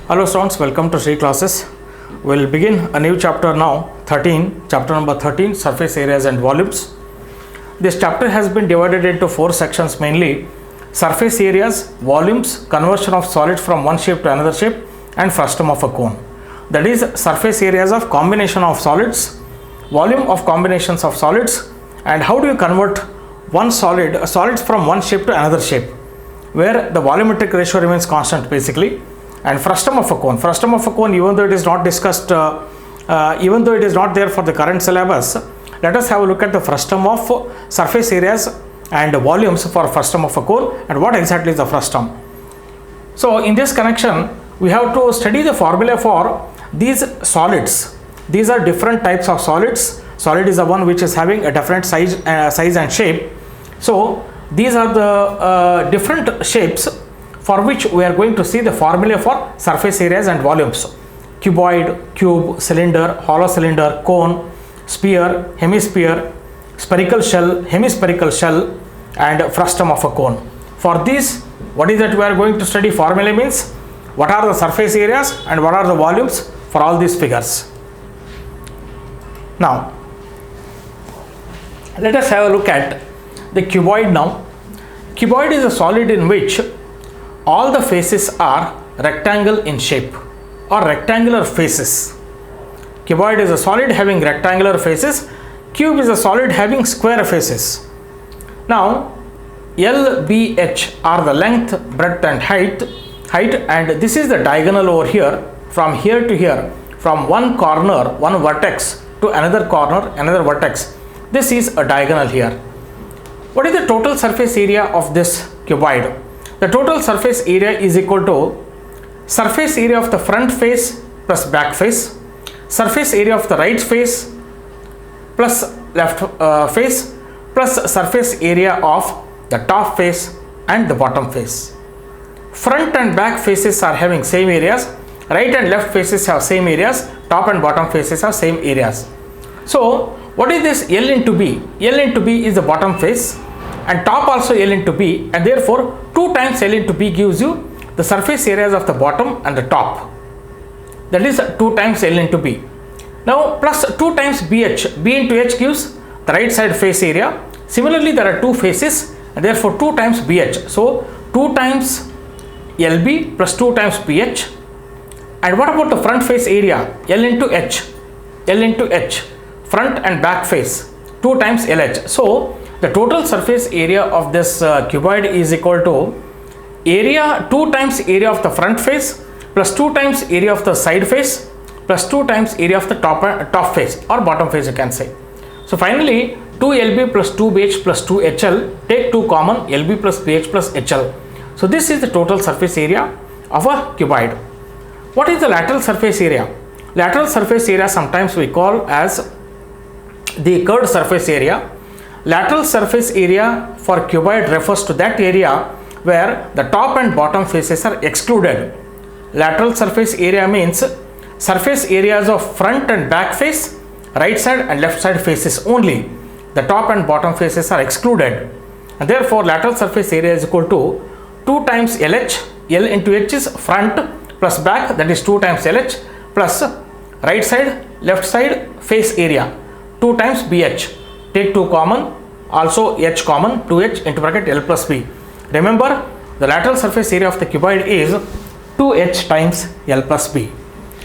Hello students, welcome to Shri Classes. We'll begin a new chapter now, chapter number 13, surface areas and volumes. This chapter has been divided into 4 sections mainly: surface areas, volumes, conversion of solids from one shape to another shape, and frustum of a cone. That is, surface areas of combination of solids, volume of combinations of solids, and how do you convert solids from one shape to another shape, where the volumetric ratio remains constant basically. And frustum of a cone, even though it is not discussed, even though it is not there for the current syllabus, let us have a look at the frustum of surface areas and volumes for frustum of a cone and what exactly is the frustum. So in this connection, we have to study the formula for these solids. These are different types of solids. Solid is the one which is having a different size and shape. So these are the different shapes for which we are going to see the formula for surface areas and volumes: cuboid, cube, cylinder, hollow cylinder, cone, sphere, hemisphere, spherical shell, hemispherical shell, and frustum of a cone. For these, what is that we are going to study? Formula means what are the surface areas and what are the volumes for all these figures. Now, let us have a look at the cuboid now. Cuboid is a solid in which all the faces are rectangle in shape or rectangular faces. Cuboid is a solid having rectangular faces. Cube is a solid having square faces. Now, L, B, H are the length, breadth and height, and this is the diagonal over here from here to here, from one corner, one vertex to another corner, another vertex. This is a diagonal here. What is the total surface area of this cuboid? The total surface area is equal to surface area of the front face plus back face, surface area of the right face plus left face, plus surface area of the top face and the bottom face. Front and back faces are having same areas, right and left faces have same areas, top and bottom faces have same areas. So what is this L into B? L into B is the bottom face and top also L into B, and therefore 2 times L into B gives you the surface areas of the bottom and the top. That is 2 times L into B. Now plus 2 times BH. B into H gives the right side face area. Similarly, there are 2 faces and therefore 2 times BH. So 2 times LB plus 2 times BH. And what about the front face area? L into H. L into H. Front and back face. 2 times LH. So the total surface area of this cuboid is equal to area 2 times area of the front face plus 2 times area of the side face plus 2 times area of the top face or bottom face, you can say. So finally 2LB plus 2BH plus 2HL, take 2 common, LB plus BH plus HL. So this is the total surface area of a cuboid. What is the lateral surface area? Lateral surface area sometimes we call as the curved surface area. Lateral surface area for cuboid refers to that area where the top and bottom faces are excluded. Lateral surface area means surface areas of front and back face, right side and left side faces only. The top and bottom faces are excluded, and therefore lateral surface area is equal to 2 times LH. L into H is front plus back, that is 2 times LH, plus right side, left side face area, 2 times BH. Take 2 common, also H common, 2H into bracket L plus B. Remember, the lateral surface area of the cuboid is 2H times L plus B.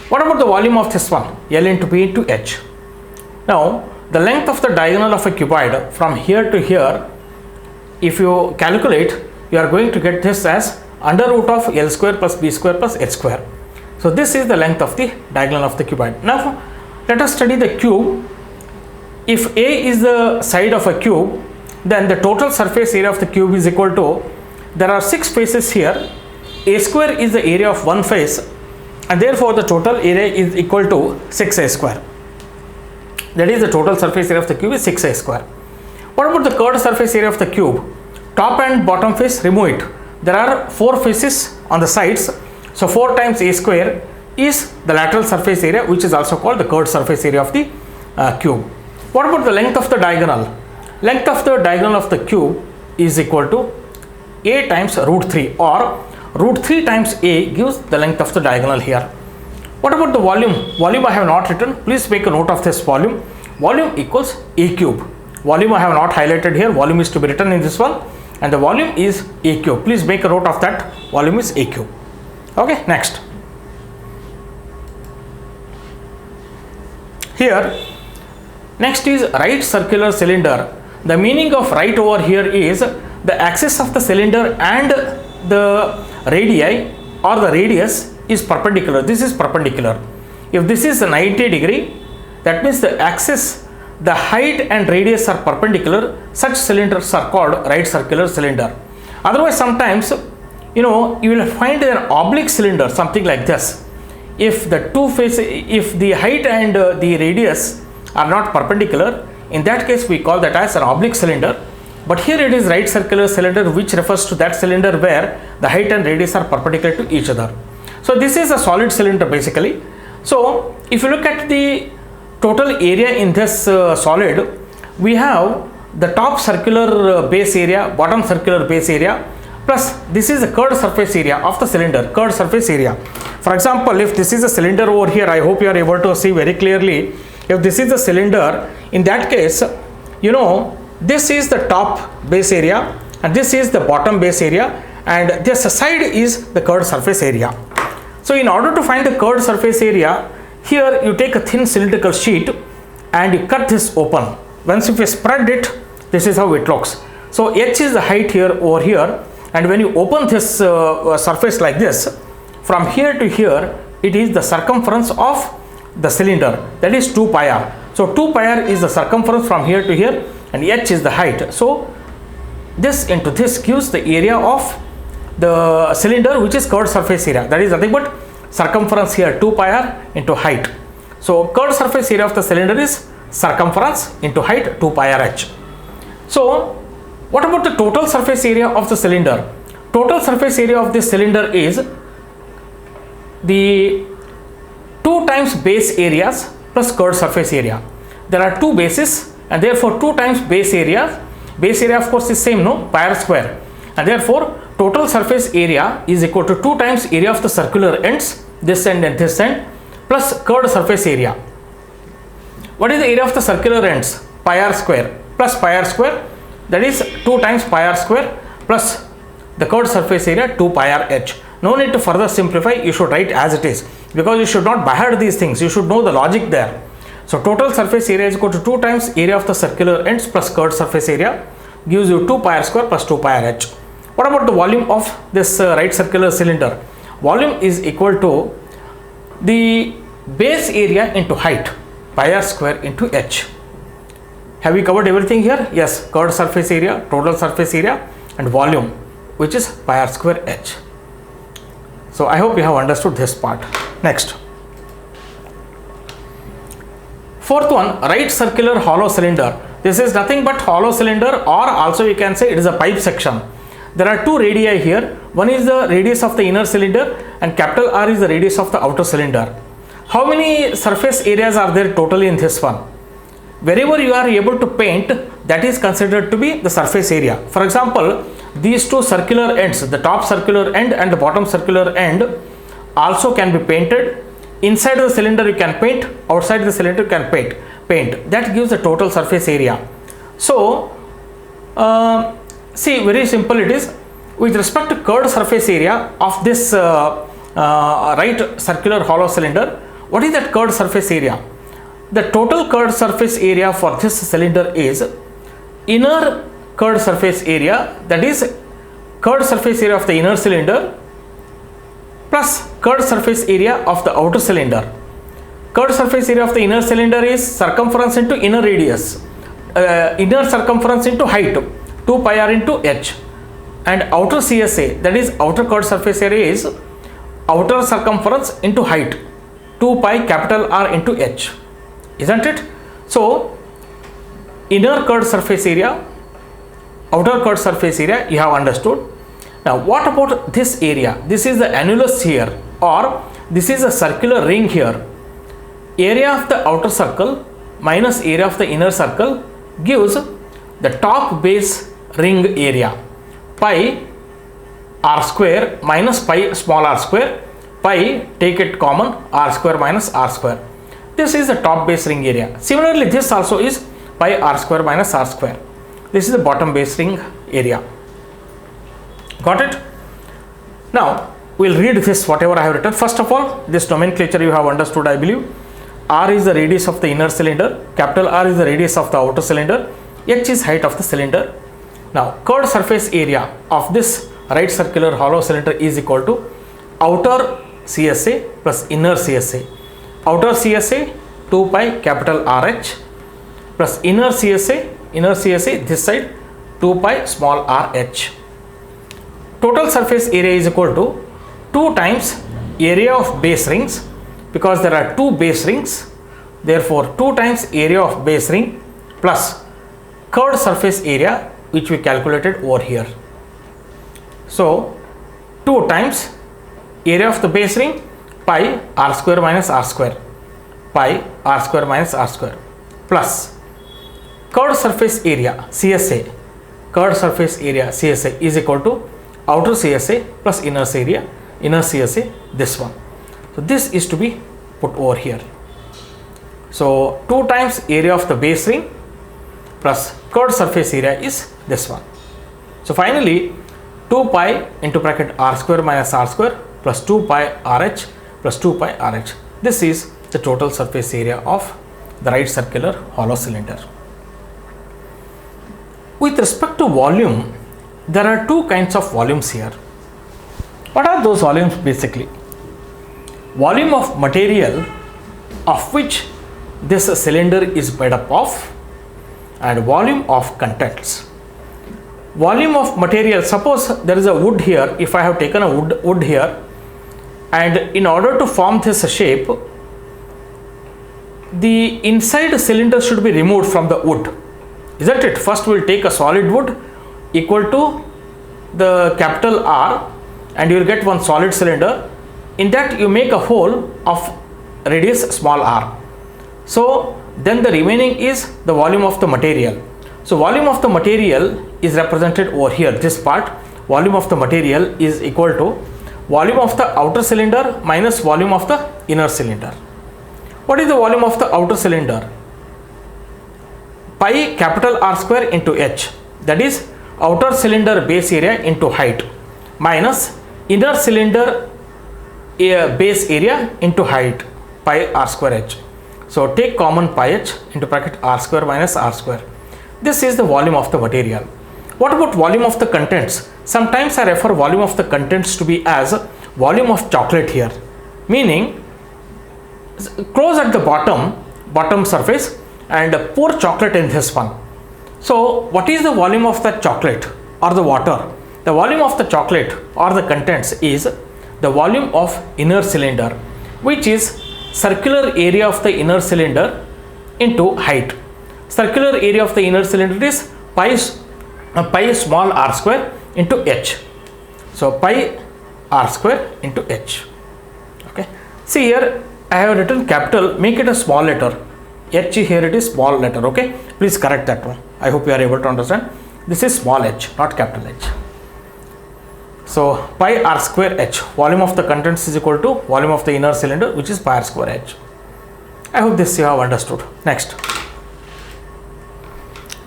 What about the volume of this one? L into B into H. Now, the length of the diagonal of a cuboid from here to here, if you calculate, you are going to get this as under root of L square plus B square plus H square. So this is the length of the diagonal of the cuboid. Now, let us study the cube. If A is the side of a cube, then the total surface area of the cube is equal to, there are 6 faces here, A square is the area of one face, and therefore the total area is equal to 6A square. That is, the total surface area of the cube is 6A square. What about the curved surface area of the cube? Top and bottom face, remove it. There are 4 faces on the sides, so 4 times A square is the lateral surface area, which is also called the curved surface area of the cube. What about the length of the diagonal? Length of the diagonal of the cube is equal to A times root 3 or Root 3 times A gives the length of the diagonal here. What about the volume? Volume I have not written. Please make a note of this volume. Volume equals A cube. Volume I have not highlighted here. Volume is to be written in this one. And the volume is A cube. Please make a note of that. Volume is A cube. Okay, next. Here, next is right circular cylinder. The meaning of right over here is the axis of the cylinder and the radii or the radius is perpendicular. This is perpendicular. If this is 90 degree, that means the axis, the height and radius are perpendicular. Such cylinders are called right circular cylinder. Otherwise, sometimes you will find an oblique cylinder, something like this. If the if the height and the radius are not perpendicular, in that case we call that as an oblique cylinder. But here it is right circular cylinder, which refers to that cylinder where the height and radius are perpendicular to each other. So this is a solid cylinder basically. So if you look at the total area in this solid, we have the top circular base area, bottom circular base area, plus this is the curved surface area of the cylinder, curved surface area. For example, if this is a cylinder over here, I hope you are able to see very clearly. If this is a cylinder, in that case, this is the top base area and this is the bottom base area, and this side is the curved surface area. So in order to find the curved surface area, here you take a thin cylindrical sheet and you cut this open. Once if you spread it, this is how it looks. So h is the height here over here, and when you open this surface like this, from here to here, it is the circumference of the cylinder, that is 2 pi r. So 2 pi r is the circumference from here to here, and h is the height. So this into this gives the area of the cylinder, which is curved surface area. That is nothing but circumference here 2 pi r into height. So curved surface area of the cylinder is circumference into height 2 pi r h. So what about the total surface area of the cylinder? Total surface area of this cylinder is the 2 times base areas plus curved surface area. There are 2 bases, and therefore 2 times base area. Base area of course is same, no, pi r square, and therefore total surface area is equal to 2 times area of the circular ends, this end and this end, plus curved surface area. What is the area of the circular ends? Pi r square plus pi r square, that is 2 times pi r square plus the curved surface area 2 pi r h. No need to further simplify, you should write as it is, because you should not by heart these things, you should know the logic there. So total surface area is equal to 2 times area of the circular ends plus curved surface area, gives you 2 pi r square plus 2 pi r h. What about the volume of this right circular cylinder? Volume is equal to the base area into height, pi r square into h. Have we covered everything here? Yes, curved surface area, total surface area, and volume, which is pi r square h. So I hope you have understood this part. Next, fourth one, right circular hollow cylinder. This is nothing but hollow cylinder, or also you can say it is a pipe section. There are 2 radii here. One is the radius of the inner cylinder and capital R is the radius of the outer cylinder. How many surface areas are there totally in this one? Wherever you are able to paint, that is considered to be the surface area. For example, these 2 circular ends, the top circular end and the bottom circular end, also can be painted. Inside the cylinder you can paint, outside the cylinder you can paint. That gives the total surface area. So see, very simple it is. With respect to curved surface area of this right circular hollow cylinder, what is that curved surface area? The total curved surface area for this cylinder is inner curved surface area, that is curved surface area of the inner cylinder plus curved surface area of the outer cylinder. Curved surface area of the inner cylinder is circumference into inner radius, inner circumference into height, 2 pi r into h, and outer CSA, that is outer curved surface area, is outer circumference into height, 2 pi capital R into h, isn't it? So inner curved surface area, outer curved surface area, you have understood. Now what about this area? This is the annulus here, or this is a circular ring here. Area of the outer circle minus area of the inner circle gives the top base ring area, pi r square minus pi small r square, pi take it common, r square minus r square. This is the top base ring area. Similarly, this also is pi r square minus r square. This is the bottom base ring area. Got it? Now we'll read this whatever I have written. First of all, this nomenclature you have understood, I believe. R is the radius of the inner cylinder, capital R is the radius of the outer cylinder, H is height of the cylinder. Now curved surface area of this right circular hollow cylinder is equal to outer CSA plus inner CSA. Outer CSA 2 pi capital RH plus inner CSA this side 2 pi small RH. Total surface area is equal to 2 times area of base rings, because there are 2 base rings, therefore 2 times area of base ring plus curved surface area which we calculated over here. So 2 times area of the base ring pi r square minus r square, pi r square minus r square plus curved surface area CSA, curved surface area CSA is equal to outer CSA plus inner CSA this one. So this is to be put over here. So 2 times area of the base ring plus curved surface area is this one. So finally 2 pi into bracket r square minus r square plus 2 pi RH plus 2 pi RH. This is the total surface area of the right circular hollow cylinder. With respect to volume, there are 2 kinds of volumes here. What are those volumes basically? Volume of material of which this cylinder is made up of, and volume of contents. Volume of material, suppose there is a wood here. If I have taken a wood here, and in order to form this shape, the inside cylinder should be removed from the wood, isn't it? First we will take a solid wood equal to the capital R and you will get one solid cylinder. In that you make a hole of radius small r. So then the remaining is the volume of the material. So volume of the material is represented over here. This part, volume of the material is equal to volume of the outer cylinder minus volume of the inner cylinder. What is the volume of the outer cylinder? Pi capital R square into H, that is outer cylinder base area into height, minus inner cylinder base area into height, pi r square H. So take common pi H into bracket r square minus r square. This is the volume of the material. What about volume of the contents? Sometimes I refer volume of the contents to be as volume of chocolate here, meaning close at the bottom surface and pour chocolate in this one. So what is the volume of the chocolate or the water? The volume of the chocolate or the contents is the volume of inner cylinder, which is circular area of the inner cylinder into height. Circular area of the inner cylinder is pi small r square into H. So pi r square into H. Okay. See here I have written capital, make it a small letter. H here it is small letter. Okay. Please correct that one. I hope you are able to understand. This is small h, not capital H. So pi r square H, volume of the contents is equal to volume of the inner cylinder, which is pi r square H. I hope this you have understood.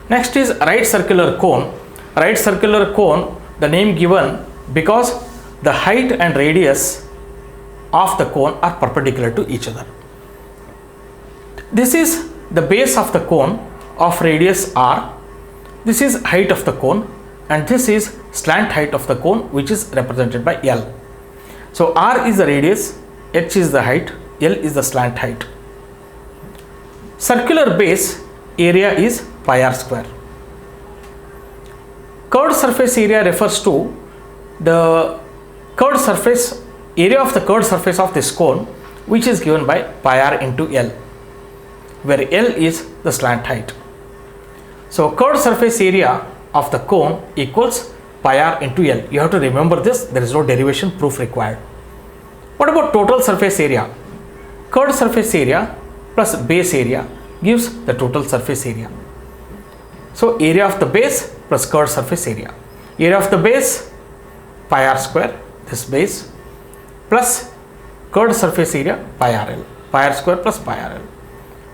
Next is right circular cone. Right circular cone, the name given because the height and radius of the cone are perpendicular to each other. This is the base of the cone of radius r. This is height of the cone, and this is slant height of the cone, which is represented by L. So r is the radius, h is the height, L is the slant height. Circular base area is pi r square. Curved surface area refers to the curved surface area of the curved surface of this cone, which is given by pi r into L, where L is the slant height. So curved surface area of the cone equals pi r into L. You have to remember this. There is no derivation proof required. What about total surface area? Curved surface area plus base area gives the total surface area. So area of the base plus curved surface area. Area of the base pi r square, this base, plus curved surface area pi rl, pi r square plus pi rl.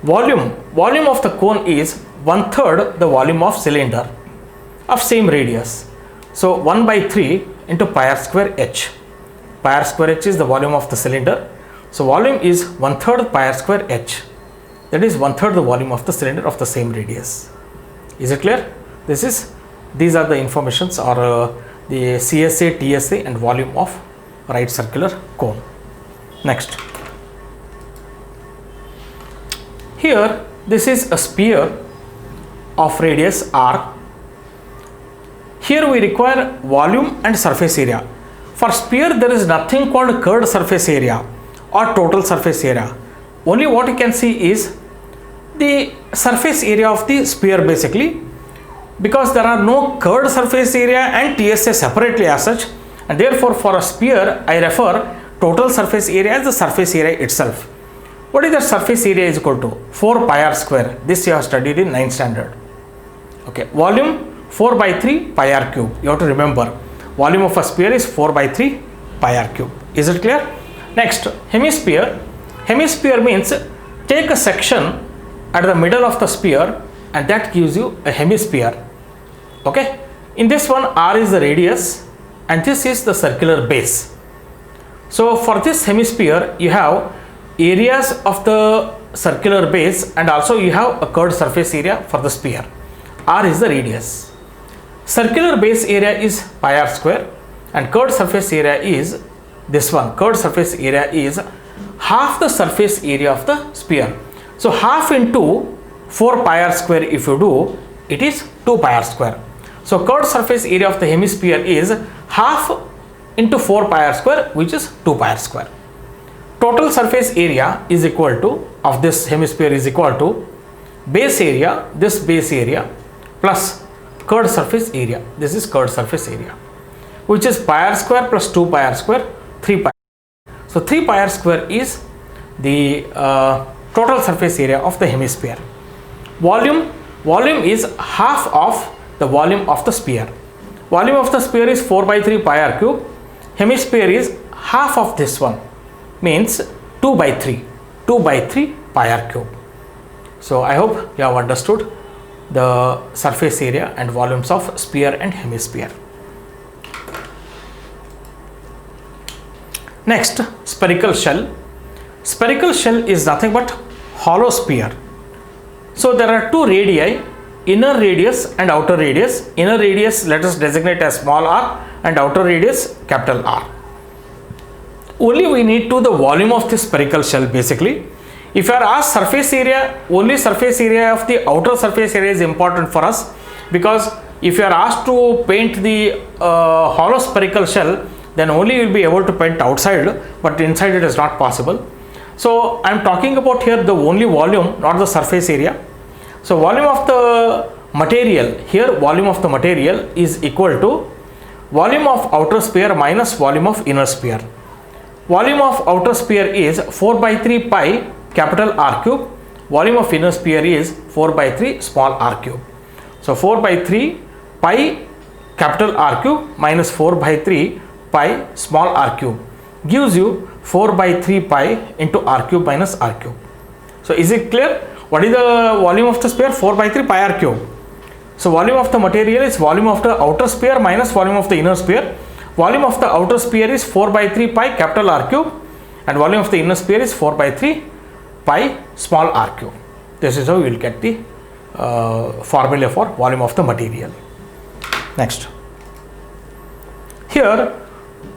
Volume of the cone is 1/3 the volume of cylinder of same radius. So 1 by 3 into pi r square h. Pi r square h is the volume of the cylinder. So volume is 1/3 pi r square h. That is 1/3 the volume of the cylinder of the same radius. Is it clear? These are the informations, or the CSA, TSA and volume of right circular cone. Next. Here this is a sphere of radius r. Here we require volume and surface area. For sphere there is nothing called curved surface area or total surface area. Only what you can see is the surface area of the sphere basically, because there are no curved surface area and TSA separately as such, and therefore for a sphere I refer total surface area as the surface area itself. What is the surface area is equal to? 4 pi r square. This you have studied in 9th standard. Okay, volume 4 by 3 pi r cube. You have to remember, volume of a sphere is 4 by 3 pi r cube. Is it clear? Next, hemisphere. Hemisphere means take a section at the middle of the sphere and that gives you a hemisphere. Okay, in this one r is the radius and this is the circular base. So for this hemisphere you have areas of the circular base and also you have a curved surface area for the sphere. R is the radius. Circular base area is pi r square and curved surface area is this one. Curved surface area is half the surface area of the sphere. So half into 4 pi r square, if you do, it is 2 pi r square. So curved surface area of the hemisphere is half into 4 pi r square, which is 2 pi r square. Total surface area is equal to, of this hemisphere is equal to base area, this base area plus curved surface area. This is curved surface area, which is pi r square plus 2 pi r square, 3 pi. So 3 pi r square is the total surface area of the hemisphere. Volume is half of the volume of the sphere. Volume of the sphere is 4 by 3 pi r cube. Hemisphere is half of this one, means 2 by 3 pi r cube. So I hope you have understood the surface area and volumes of sphere and hemisphere. Next, spherical shell. Spherical shell is nothing but hollow sphere. So there are two radii, inner radius and outer radius. Inner radius let us designate as small r and outer radius capital R. Only we need to the volume of this spherical shell basically. If you are asked surface area, only surface area of the outer surface area is important for us, because if you are asked to paint the hollow spherical shell, then only you will be able to paint outside, but inside it is not possible. So I am talking about here the only volume, not the surface area. So volume of the material, here volume of the material is equal to volume of outer sphere minus volume of inner sphere. Volume of outer sphere is 4 by 3 pi capital R cube. Volume of inner sphere is 4 by 3 small r cube. So 4 by 3 pi capital R cube minus 4 by 3 pi small r cube gives you 4 by 3 pi into r cube minus r cube. So is it clear? What is the volume of the sphere? 4 by 3 pi r cube. So volume of the material is volume of the outer sphere minus volume of the inner sphere. Volume of the outer sphere is 4 by 3 pi capital R cube and volume of the inner sphere is 4 by 3 pi small r cube. This is how you will get the formula for volume of the material. Next. Here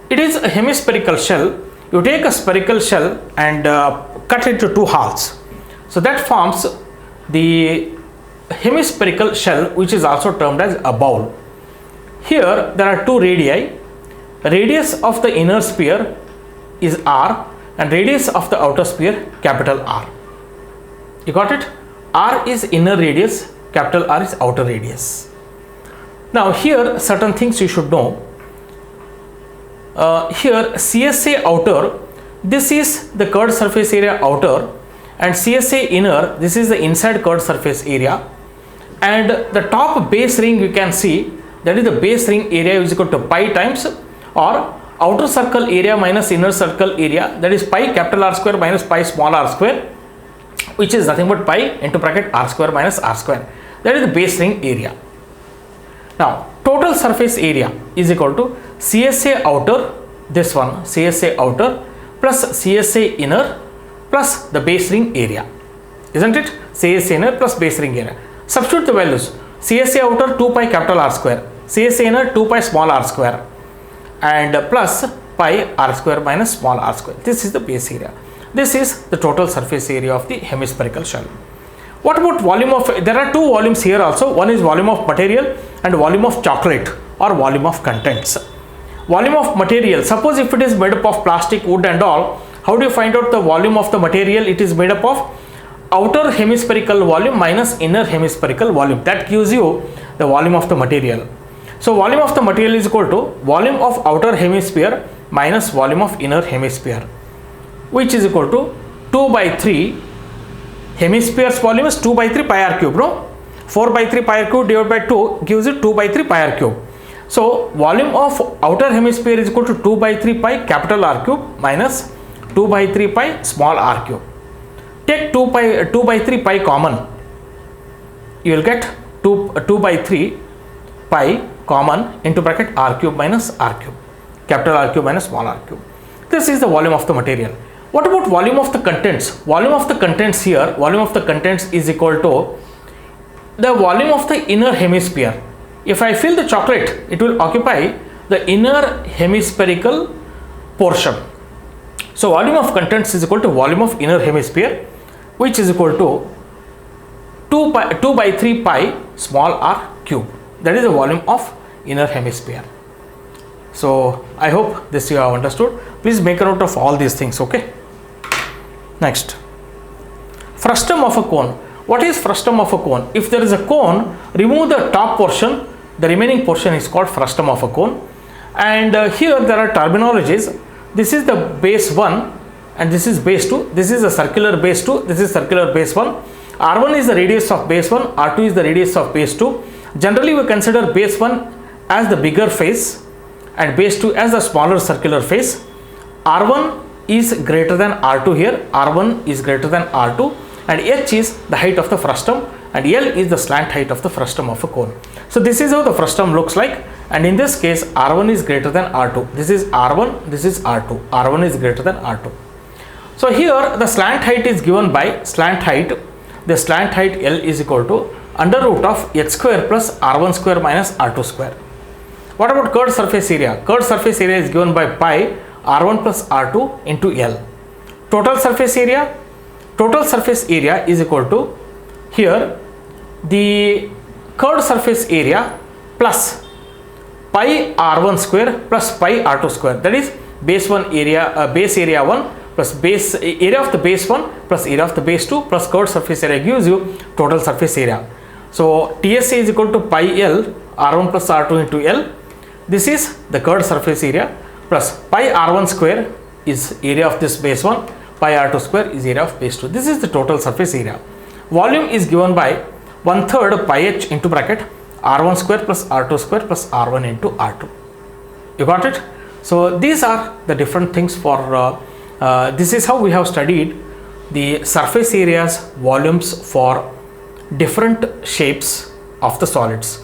it is a hemispherical shell. You take a spherical shell and cut it into two halves. So that forms the hemispherical shell, which is also termed as a bowl. Here there are two radii. Radius of the inner sphere is r and radius of the outer sphere capital R. You got it? R is inner radius, capital R is outer radius. Now here certain things you should know. Here CSA outer, this is the curved surface area outer, and CSA inner, this is the inside curved surface area, and the top base ring you can see, that is the base ring area is equal to pi times or outer circle area minus inner circle area, that is pi capital R square minus pi small r square, which is nothing but pi into bracket r square minus r square. That is the base ring area. Now total surface area is equal to CSA outer, this one CSA outer plus CSA inner plus the base ring area, isn't it? CSA inner plus base ring area. Substitute the values. CSA outer 2 pi capital R square, CSA inner 2 pi small r square, and plus pi r square minus small r square. This is the base area. This is the total surface area of the hemispherical shell. What about volume of, there are two volumes here also. One is volume of material and volume of chocolate or volume of contents. Volume of material, suppose if it is made up of plastic, wood and all, how do you find out the volume of the material? It is made up of outer hemispherical volume minus inner hemispherical volume. That gives you the volume of the material. So volume of the material is equal to volume of outer hemisphere minus volume of inner hemisphere, which is equal to 2 by 3. Hemisphere's volume is 2 by 3 pi r cube, no? 4 by 3 pi r cube divided by 2 gives you 2 by 3 pi r cube. So volume of outer hemisphere is equal to 2 by 3 pi capital R cube minus 2 by 3 pi small r cube. Take 2 by 3 pi common, you will get 2 by 3 pi common into bracket r cube minus r cube, capital R cube minus small r cube. This is the volume of the material. What about volume of the contents? Volume of the contents here, volume of the contents is equal to the volume of the inner hemisphere. If I fill the chocolate, it will occupy the inner hemispherical portion. So volume of contents is equal to volume of inner hemisphere, which is equal to 2 by 3 pi small r cube. That is the volume of inner hemisphere. So I hope this you have understood. Please make a note of all these things, okay? Next, frustum of a cone. What is frustum of a cone? If there is a cone, remove the top portion, the remaining portion is called frustum of a cone. And here there are terminologies. This is the base 1 and this is base 2. This is a circular base 2. This is circular base 1. R1 is the radius of base 1. R2 is the radius of base 2. Generally we consider base 1 as the bigger face and base 2 as the smaller circular face. R1 is greater than R2 here. R1 is greater than R2, and H is the height of the frustum and L is the slant height of the frustum of a cone. So this is how the frustum looks like, and in this case R1 is greater than R2. This is R1, this is R2. R1 is greater than R2. So here the slant height is given by slant height. The slant height L is equal to under root of H square plus R1 square minus R2 square. What about curved surface area? Curved surface area is given by pi R1 plus R2 into L. Total surface area? Total surface area is equal to, here the curved surface area plus pi R1 square plus pi R2 square. That is base 1 area, base area 1 plus base area of the base 1 plus area of the base 2 plus curved surface area gives you total surface area. So TSA is equal to pi L R1 plus R2 into L. This is the curved surface area plus pi R1 square is area of this base 1, pi R2 square is area of base 2. This is the total surface area. Volume is given by 1/3 pi h into bracket R1 square plus R2 square plus R1 into R2. You got it? So these are the different things for, this is how we have studied the surface areas, volumes for different shapes of the solids.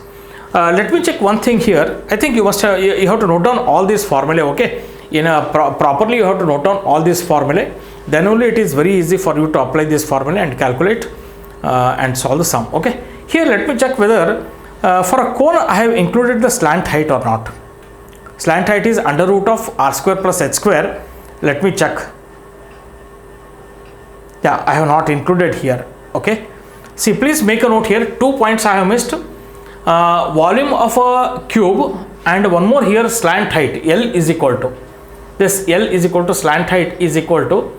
Let me check one thing here. I think you must have, you have to note down all these formulae, okay? In a properly you have to note down all these formulae. Then only it is very easy for you to apply this formula and calculate and solve the sum, okay? Here let me check whether for a cone I have included the slant height or not. Slant height is under root of r square plus h square. Let me check. Yeah, I have not included here, okay? See, please make a note here. 2 points I have missed. Volume of a cube and one more here, slant height L is equal to, this L is equal to slant height is equal to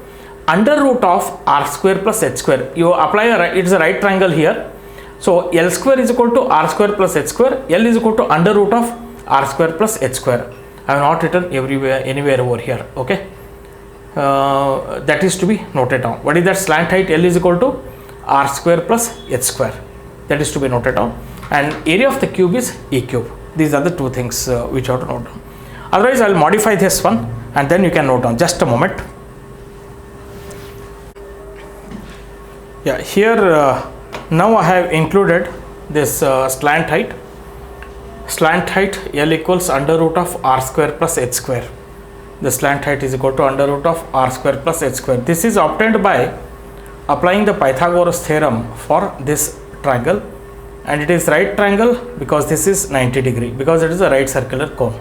under root of r square plus h square. You apply it is a right triangle here. So L square is equal to r square plus h square. L is equal to under root of r square plus h square. I have not written anywhere over here, okay? That is to be noted down. What is that? Slant height L is equal to r square plus h square. That is to be noted down. And area of the cube is E cube. These are the two things which you have to note down. Otherwise I will modify this one and then you can note down. Just a moment. Yeah, here now I have included this slant height. Slant height L equals under root of r square plus h square. The slant height is equal to under root of r square plus h square. This is obtained by applying the Pythagoras theorem for this triangle, and it is right triangle because this is 90 degree, because it is a right circular cone.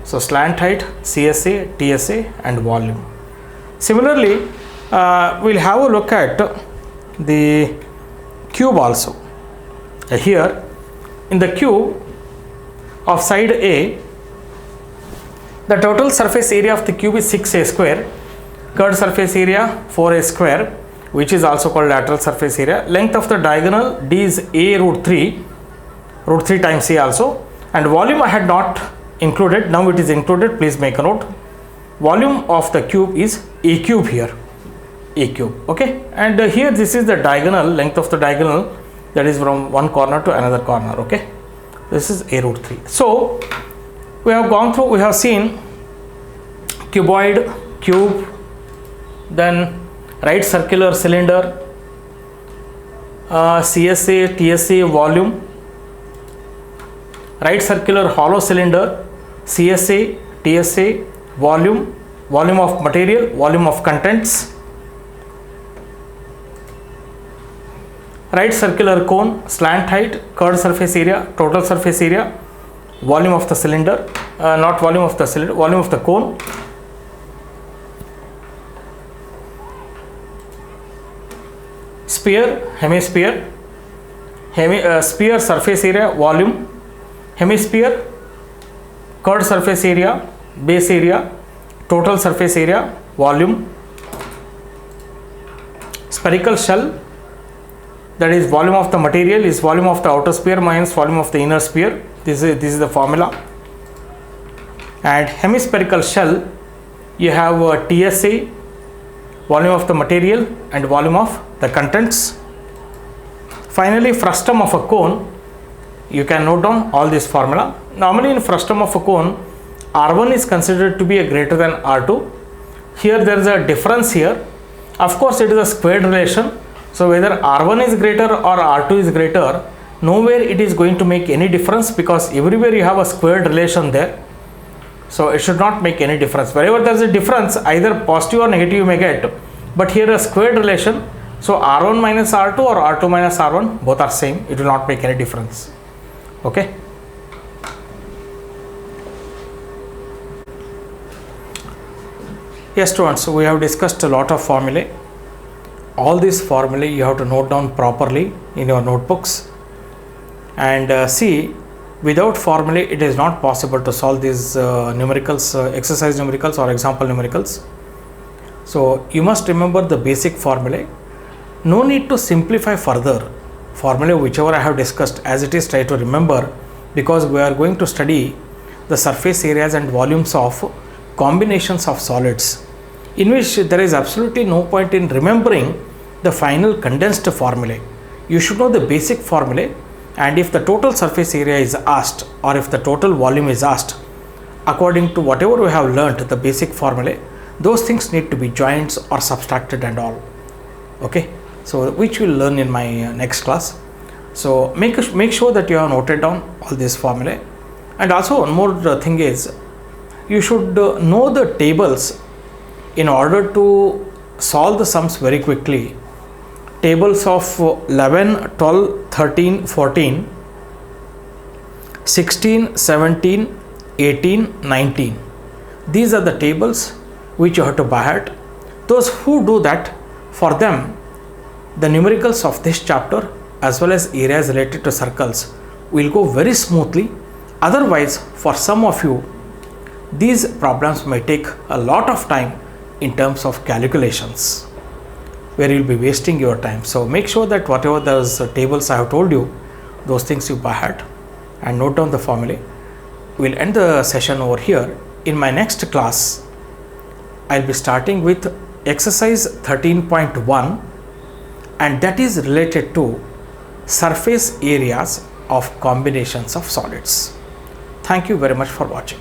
So slant height, CSA, TSA and volume. Similarly, we'll have a look at the cube also. Here in the cube of side A, the total surface area of the cube is 6a square, curved surface area 4a square, which is also called lateral surface area. Length of the diagonal D is a root 3 times a also, and volume I had not included, now it is included, please make a note. Volume of the cube is a cube here, a cube, okay, and here this is the diagonal, length of the diagonal, that is from one corner to another corner, okay, this is a root 3. So we have gone through, we have seen cuboid, cube, then right circular cylinder, CSA, TSA, volume, right circular hollow cylinder, CSA, TSA, volume, volume of material, volume of contents, right circular cone, slant height, curved surface area, total surface area, volume of the cylinder, not volume of the cylinder, volume of the cone, sphere, hemisphere, sphere surface area, volume, hemisphere, curved surface area, base area, total surface area, volume, spherical shell, that is volume of the material is volume of the outer sphere minus volume of the inner sphere. This is the formula. And hemispherical shell, you have TSA, volume of the material and volume of the contents. Finally, frustum of a cone, you can note down all this formula. Normally in frustum of a cone, R1 is considered to be a greater than R2. Here there is a difference here. Of course, it is a squared relation. So whether R1 is greater or R2 is greater, nowhere it is going to make any difference, because everywhere you have a squared relation there. So it should not make any difference. Wherever there is a difference, either positive or negative you may get, but here a squared relation. So R1 minus R2 or R2 minus R1, both are same. It will not make any difference. Okay. Yes, students, so we have discussed a lot of formulae. All these formulae you have to note down properly in your notebooks, and see, without formulae it is not possible to solve these numericals, exercise numericals or example numericals. So you must remember the basic formulae. No need to simplify further. Formulae whichever I have discussed as it is, try to remember, because we are going to study the surface areas and volumes of combinations of solids, in which there is absolutely no point in remembering the final condensed formulae. You should know the basic formulae, and if the total surface area is asked or if the total volume is asked, according to whatever we have learnt, the basic formulae, those things need to be joined or subtracted and all. Okay, so which we will learn in my next class. So make sure that you have noted down all these formulae. And also one more thing is, you should know the tables in order to solve the sums very quickly. Tables of 11, 12, 13, 14, 16, 17, 18, 19. These are the tables which you have to by heart. Those who do that, for them the numericals of this chapter as well as areas related to circles will go very smoothly. Otherwise, for some of you, these problems may take a lot of time in terms of calculations, where you will be wasting your time. So make sure that whatever those tables I have told you, those things you by heart and note down the formulae. We will end the session over here. In my next class, I will be starting with exercise 13.1, and that is related to surface areas of combinations of solids. Thank you very much for watching.